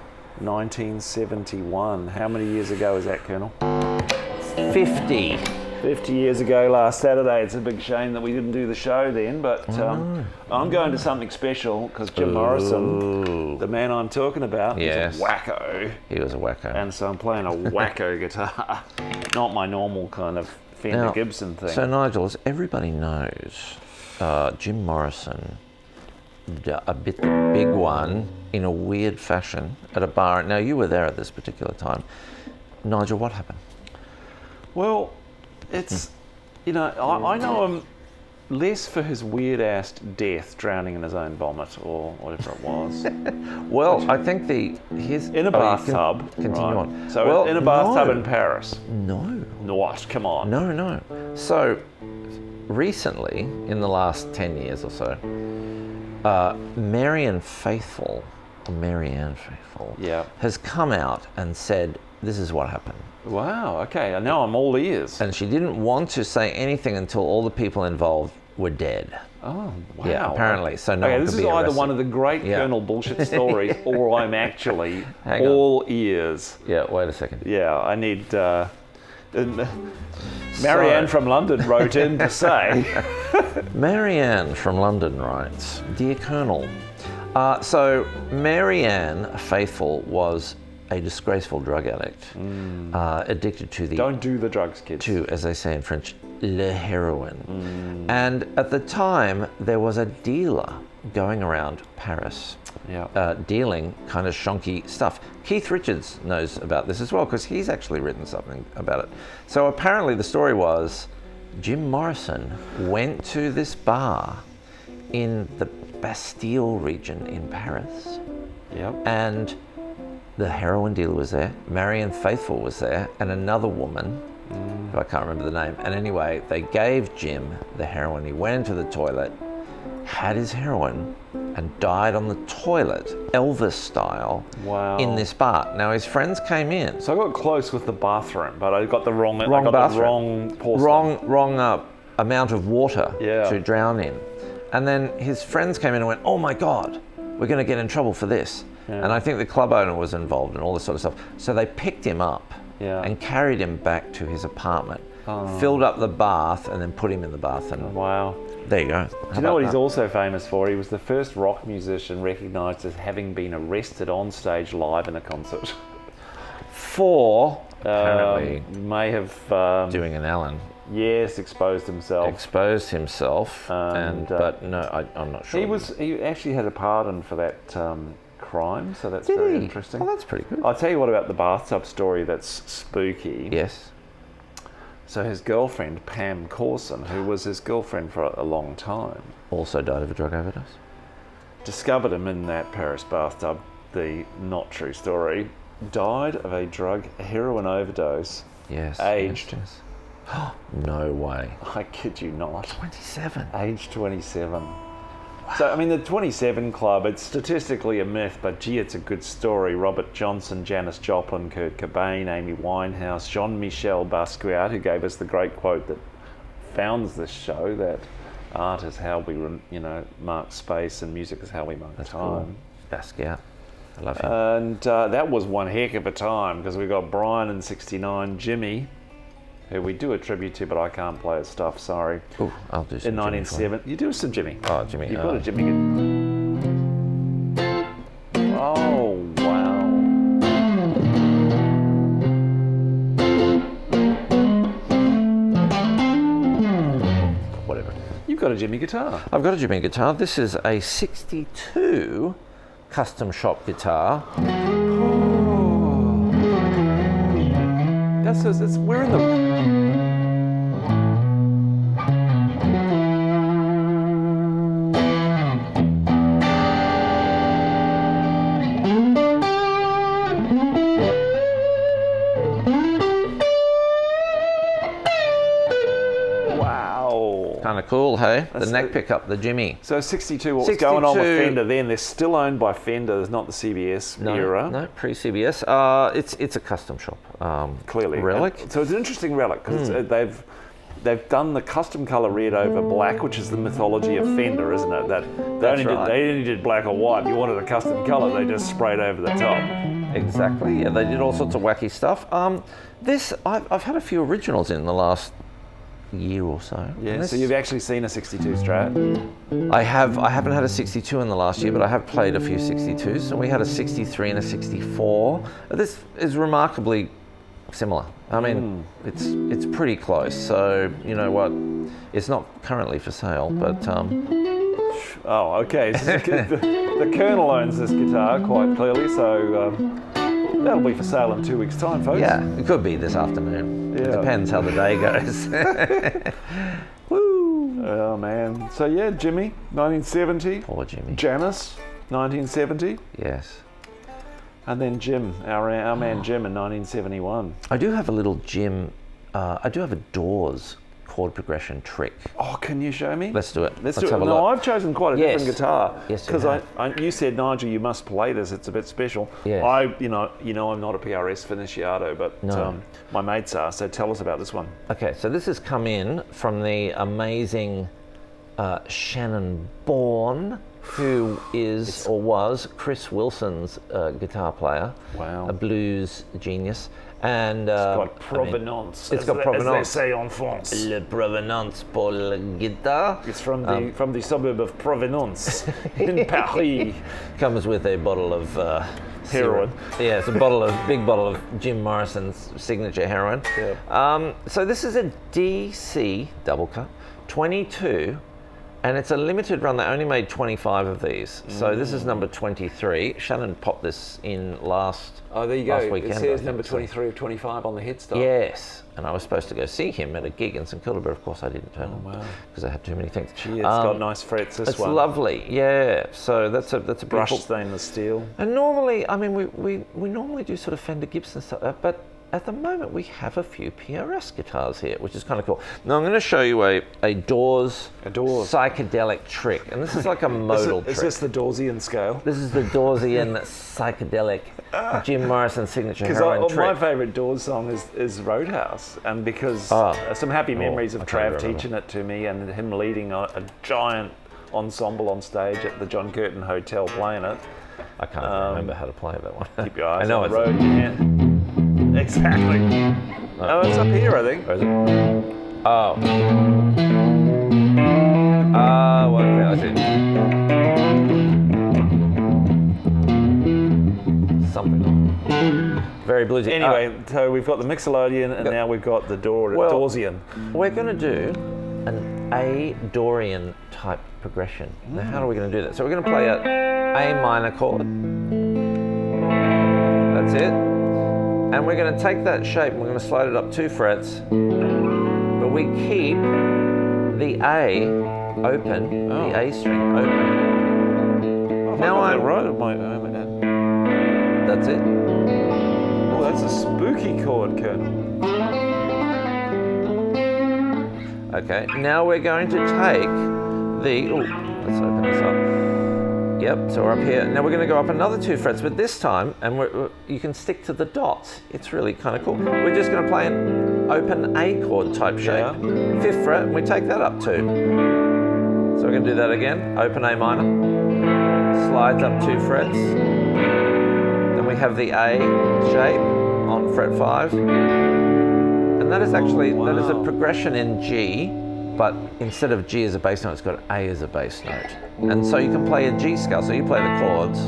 1971. How many years ago is that, Colonel? 50. 50 years ago last Saturday. It's a big shame that we didn't do the show then, but I'm going to something special because Jim Morrison, the man I'm talking about, is a wacko. He was a wacko. And so I'm playing a wacko guitar, not my normal kind of Fender Gibson thing. So Nigel, as everybody knows, Jim Morrison a bit the big one in a weird fashion at a bar. Now, you were there at this particular time. Nigel, what happened? Well, it's, you know, I know him less for his weird-ass death, drowning in his own vomit or whatever it was. Well, I think his... In a bathtub. Continue right. on. So well, in a bathtub in Paris. No. What? Come on. No. So, recently, in the last 10 years or so, Marianne Faithfull Yeah. has come out and said, this is what happened. Wow, okay. Now I'm all ears. And she didn't want to say anything until all the people involved were dead. Oh, wow. Yeah, apparently. So no one could this be is either arrested. one of the great Colonel bullshit stories, or I'm actually Hang on. all ears. Yeah, wait a second. Yeah, I need... Marianne from London wrote in to say... Marianne from London writes, Dear Colonel, so Marianne Faithfull was a disgraceful drug addict, addicted to the... Don't do the drugs, kids. To, as they say in French, le heroin. And at the time, there was a dealer going around Paris, dealing kind of shonky stuff. Keith Richards knows about this as well, because he's actually written something about it. So apparently the story was, Jim Morrison went to this bar in the Bastille region in Paris, and the heroin dealer was there, Marianne Faithfull was there, and another woman, who I can't remember the name. And anyway, they gave Jim the heroin. He went into the toilet, had his heroin, and died on the toilet, Elvis style, in this bar. Now his friends came in. So I got close with the bathroom, but I got the wrong bathroom. Wrong amount of water Yeah. to drown in. And then his friends came in and went, oh my God, we're going to get in trouble for this. Yeah. And I think the club owner was involved and all this sort of stuff. So they picked him up and carried him back to his apartment, filled up the bath, and then put him in the bath. And Wow. there you go. Do you know what he's also famous for? He was the first rock musician recognised as having been arrested on stage live in a concert. For apparently may have doing an Allen. Yes, exposed himself. Exposed himself, but no, I'm not sure. He actually had a pardon for that crime, so that's very interesting. Oh, that's pretty good. I'll tell you what about the bathtub story that's spooky. Yes. So his girlfriend, Pam Corson, who was his girlfriend for a long time, Also died of a drug overdose. discovered him in that Paris bathtub. The not true story. Died of a heroin overdose. Yes. Aged. Yes. No way. I kid you not. 27. Age 27. Wow. So, I mean, the 27 Club, it's statistically a myth, but gee, it's a good story. Robert Johnson, Janis Joplin, Kurt Cobain, Amy Winehouse, Jean-Michel Basquiat, who gave us the great quote that founds this show, that art is how we, mark space and music is how we mark time. Cool. Basquiat. I love him. And that was one heck of a time, because we got Brian in 69, Jimmy, who we do a tribute to, but I can't play his stuff, sorry. Ooh, I'll do some In 1970. You do some Jimmy. Oh, Jimmy. You've got a Jimmy. Oh, wow. Whatever. You've got a Jimmy guitar. I've got a Jimmy guitar. This is a 62 custom shop guitar. We're in the... Kind of cool, hey? The neck pickup, the Jimmy. So 62, what was going on with Fender then? They're still owned by Fender. There's not the CBS era. No, pre-CBS. It's a custom shop. Clearly. Relic. So it's an interesting relic, because they've done the custom colour red over black, which is the mythology of Fender, isn't it? They only did black or white. If you wanted a custom colour, they just sprayed over the top. Exactly. Yeah, they did all sorts of wacky stuff. I've had a few originals in the last year or so. Yeah. So you've actually seen a 62 Strat? I haven't had a 62 in the last year, but I have played a few 62s. And we had a 63 and a 64. This is remarkably similar. I mean, it's pretty close. So you know what? It's not currently for sale, but Oh, okay. So the Colonel owns this guitar quite clearly, so that'll be for sale in 2 weeks' time, folks. Yeah, it could be this afternoon. Yeah. It depends how the day goes. Woo! Oh, man. So, yeah, Jimmy, 1970. Poor Jimmy. Janice, 1970. Yes. And then Jim, our man Jim in 1971. I do have a little I do have a Doors chord progression trick. Oh, can you show me? Let's do it. Let's do it. have a No, look. I've chosen quite a different guitar. Yes, you because have. you said, Nigel, you must play this. It's a bit special. Yes. You know, I'm not a PRS aficionado, but No. my mates are. So tell us about this one. Okay, so this has come in from the amazing Shannon Bourne, who is or was Chris Wilson's guitar player. Wow. A blues genius. And It's got provenance. it's got provenance. As they say en France. Le provenance pour la guitare. It's from the suburb of Provenance in Paris. Comes with a bottle of Heroin. Yeah, it's a big bottle of Jim Morrison's signature heroin. Yeah. So this is a DC double cut, 22, and it's a limited run. They only made 25 of these. So this is number 23. Shannon popped this in last Oh, there you last go. weekend, It I says think, number so. 23 of 25 on the headstock. Yes, and I was supposed to go see him at a gig in St Kilda, but of course I didn't turn up wow. because I had too many things. Gee, it's got nice frets, this It's one. lovely, yeah. So that's a Brushed beautiful. stainless steel. And normally, I mean, we normally do sort of Fender Gibson stuff, but at the moment we have a few PRS guitars here, which is kind of cool. Now I'm going to show you a Doors psychedelic trick, and this is like a modal trick. Is this the Dawesian scale? This is the Doorsian psychedelic Jim Morrison signature Because heroin trick. my favourite Doors song is Roadhouse, and because some happy memories of I can't Trav remember. teaching it to me and him leading a giant ensemble on stage at the John Curtin Hotel playing it. I can't remember how to play that one. Keep your eyes I know on the it's road. Yeah. Exactly. Oh, it's up here, I think. Where is it? Oh. Okay, I see. Something. Very bluesy. Anyway, so we've got the Mixolydian, and now we've got the Dawesian. We're going to do an A Dorian type progression. Now, how are we going to do that? So we're going to play a minor chord. That's it. And we're going to take that shape and we're going to slide it up 2 frets, but we keep the A open, the A string open. Now I'm right. That's it. Oh, that's a spooky chord, Colonel. Okay, now we're going to take let's open this up. Yep, so we're up here. Now we're going to go up another 2 frets, but this time, and you can stick to the dots. It's really kind of cool. We're just going to play an open A chord type shape. Yeah. 5th fret, and we take that up 2. So we're going to do that again. Open A minor, slides up 2 frets. Then we have the A shape on fret 5. And that is actually, that is a progression in G, but instead of G as a bass note, it's got A as a bass note. And so you can play a G scale, so you play the chords.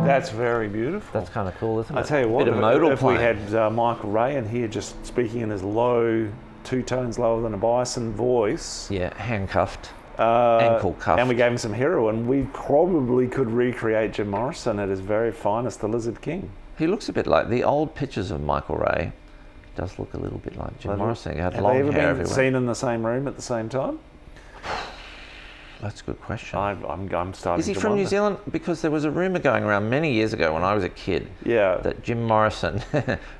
That's very beautiful. That's kind of cool, isn't it? I tell you what, bit of modal if we playing. had Michael Ray in here just speaking in his low, 2 tones lower than a bison voice, Yeah, handcuffed, ankle cuffed. and we gave him some heroin, we probably could recreate Jim Morrison at his very finest, the Lizard King. He looks a bit like the old pictures of Michael Ray. Does look a little bit like Jim Morrison. He had Have long they ever hair been everywhere. seen in the same room at the same time? That's a good question. I'm starting Is he to from New wonder. Zealand? Because there was a rumour going around many years ago when I was a kid Yeah. that Jim Morrison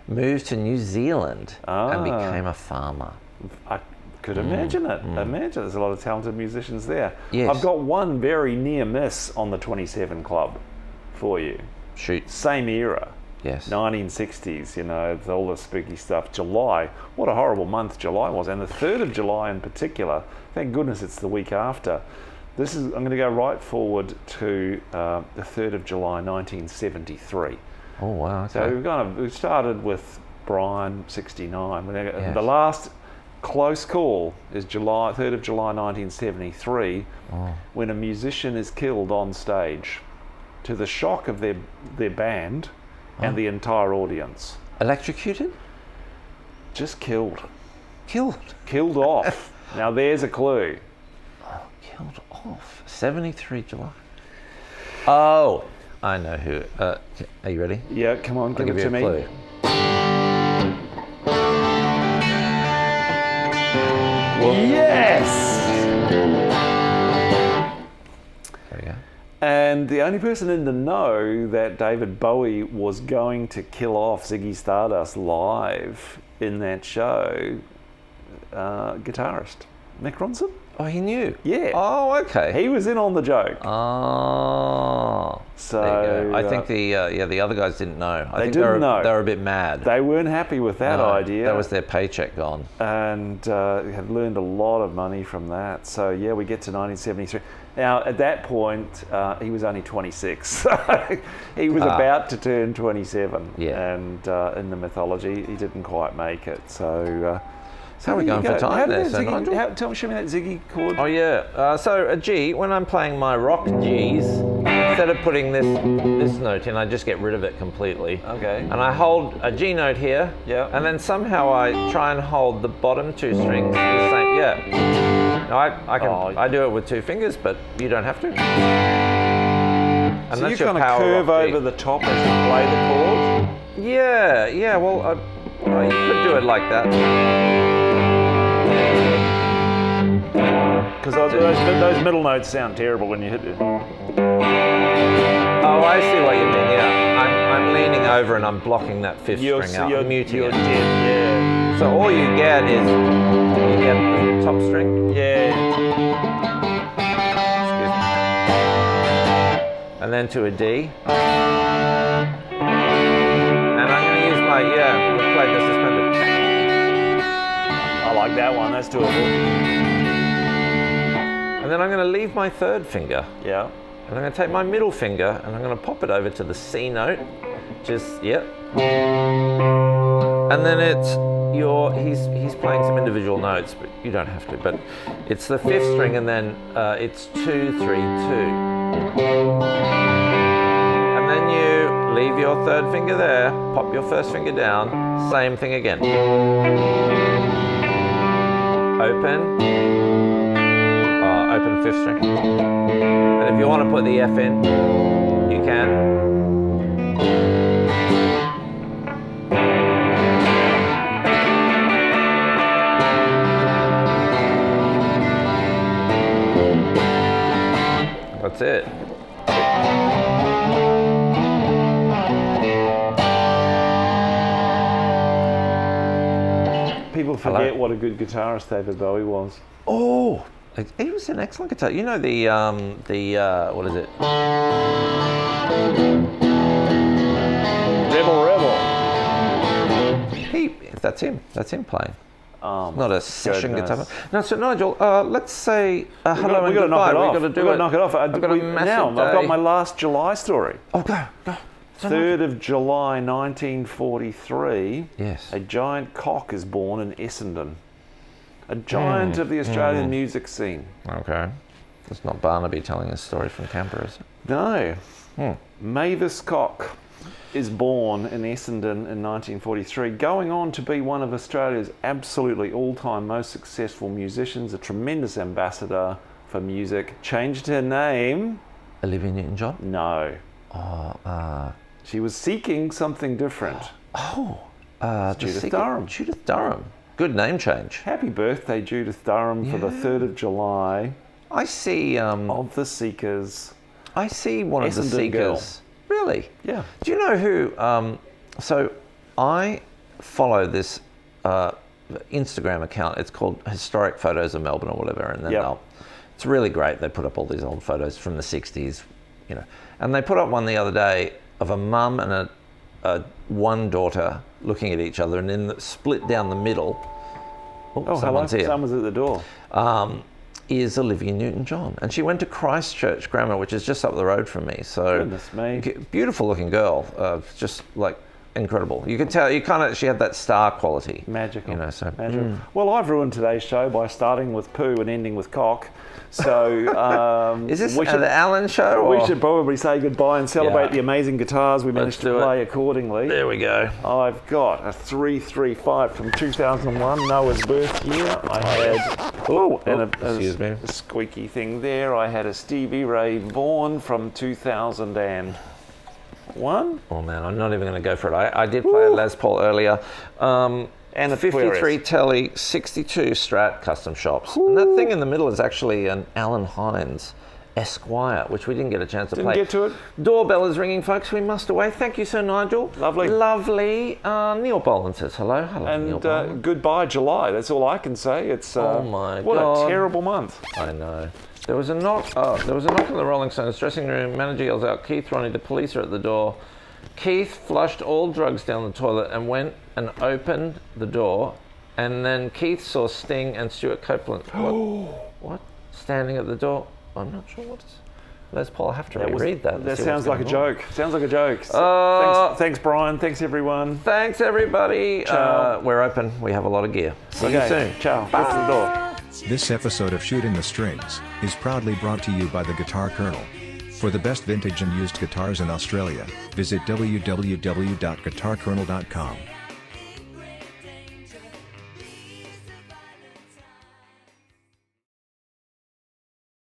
moved to New Zealand and became a farmer. Could imagine it. Imagine there's a lot of talented musicians there. Yes. I've got one very near miss on the 27 Club for you. Shoot. Same era. Yes. 1960s, all the spooky stuff. July, what a horrible month July was. And the 3rd of July in particular, thank goodness it's the week after. I'm going to go right forward to the 3rd of July 1973. Oh, wow. Okay. So we started with Brian, 69. Yes. The last close call is 3rd of July 1973, when a musician is killed on stage to the shock of their band and the entire audience. Electrocuted? Just killed. Killed Off. Now there's a clue. Oh, killed off. 73 July. Oh, I know who. Are you ready? Yeah, come on, give it to me. Clue. Yes! There we go. And the only person in the know that David Bowie was going to kill off Ziggy Stardust live in that show, guitarist Mick Ronson. Oh, he knew? Yeah. Oh, okay. He was in on the joke. Oh. So there you go. I think the other guys didn't know. I think didn't know. They were a bit mad. They weren't happy with that idea. That was their paycheck gone. And have learned a lot of money from that. So yeah, we get to 1973. Now at that point, he was only 26. So he was about to turn 27. Yeah. And in the mythology, he didn't quite make it. So. How are we going for time there, so Nigel? Show me that Ziggy chord. Oh yeah, so a G, when I'm playing my rock Gs, instead of putting this note in, I just get rid of it completely. Okay. And I hold a G note here, yeah. And then somehow I try and hold the bottom two strings the same, yeah. Now I do it with two fingers, but you don't have to. And so that's you your kind of power curve rock G. over the top as you play the chord? Yeah, well, you could do it like that. Because those middle notes sound terrible when you hit it. Oh, I see what you mean. Yeah, I'm leaning over and I'm blocking that fifth string out. I'm muting it. Yeah. So all you get is the top string. Yeah. Excuse me. And then to a D. And I'm going to use my we played the suspended. I like that one. That's doable. And then I'm going to leave my third finger. Yeah. And I'm going to take my middle finger and I'm going to pop it over to the C note. And then he's playing some individual notes, but you don't have to. But it's the fifth string and then it's 2, 3, 2. And then you leave your third finger there, pop your first finger down, same thing again. Open fifth string. And if you want to put the F in, you can. That's it. People forget what a good guitarist David Bowie was. Oh, he was an excellent guitar. You know the what is it? Rebel. That's him. That's him playing. Not a session goodness. guitar. No, so Nigel, let's say hello and gotta goodbye. knock it off. We've got to do We've got it. to knock it off. I've got a massive I've got day. my last July story. Oh, go. 3rd of July 1943. Yes. A giant cock is born in Essendon. A giant of the Australian music scene. Okay. It's not Barnaby telling a story from Canberra, is it? No. Mavis Cock is born in Essendon in 1943, going on to be one of Australia's absolutely all-time most successful musicians, a tremendous ambassador for music. Changed her name. Olivia Newton-John? No. She was seeking something different. Judith Durham. Judith Durham. Good name change. Happy birthday, Judith Durham, for the 3rd of July. I see... of the Seekers. I see one of the Essendon Seekers. girl. Really? Yeah. Do you know who... so I follow this Instagram account. It's called Historic Photos of Melbourne or whatever, and then Yep. it's really great. They put up all these old photos from the 60s, you know. And they put up one the other day of a mum and one daughter looking at each other, and in the split down the middle. Oh, Someone's hello. here. Someone's at the door. Is Olivia Newton-John, and she went to Christchurch Grammar, which is just up the road from me. So Goodness me. Beautiful looking girl, just like incredible. You could tell she had that star quality. Magical. You know, so Magical. Well, I've ruined today's show by starting with poo and ending with cock. So is this the Alan show? We should probably say goodbye and celebrate the amazing guitars we managed to play accordingly. There we go. I've got a 335 from 2001, Noah's birth year. I had excuse me, a squeaky thing there. I had a Stevie Ray Vaughan from 2001. Oh man, I'm not even going to go for it. I did play a Les Paul earlier. And a 53 Telly, 62 Strat custom shops. And that thing in the middle is actually an Alan Hines Esquire, which we didn't get a chance to play. Didn't get to it. Doorbell is ringing, folks. We must away. Thank you, Sir Nigel. Lovely. Lovely. Neil Boland says hello. Hello, Neil Boland. And goodbye, July. That's all I can say. It's oh my what God. a terrible month. I know. There was a knock. Oh, there was a knock on the Rolling Stones dressing room. Manager yells out, "Keith, Ronnie, the police are at the door." Keith flushed all drugs down the toilet and went and opened the door. And then Keith saw Sting and Stuart Copeland. What? Standing at the door? I'm not sure what is. Les Paul, I have to reread that. That sounds like a joke. Sounds like a joke. Thanks, Brian. Thanks, everyone. Thanks, everybody. Ciao. We're open. We have a lot of gear. See you soon. Ciao. Go to the door. This episode of Shootin' the Strings is proudly brought to you by the Guitar Colonel. For the best vintage and used guitars in Australia, visit www.guitarcolonel.com.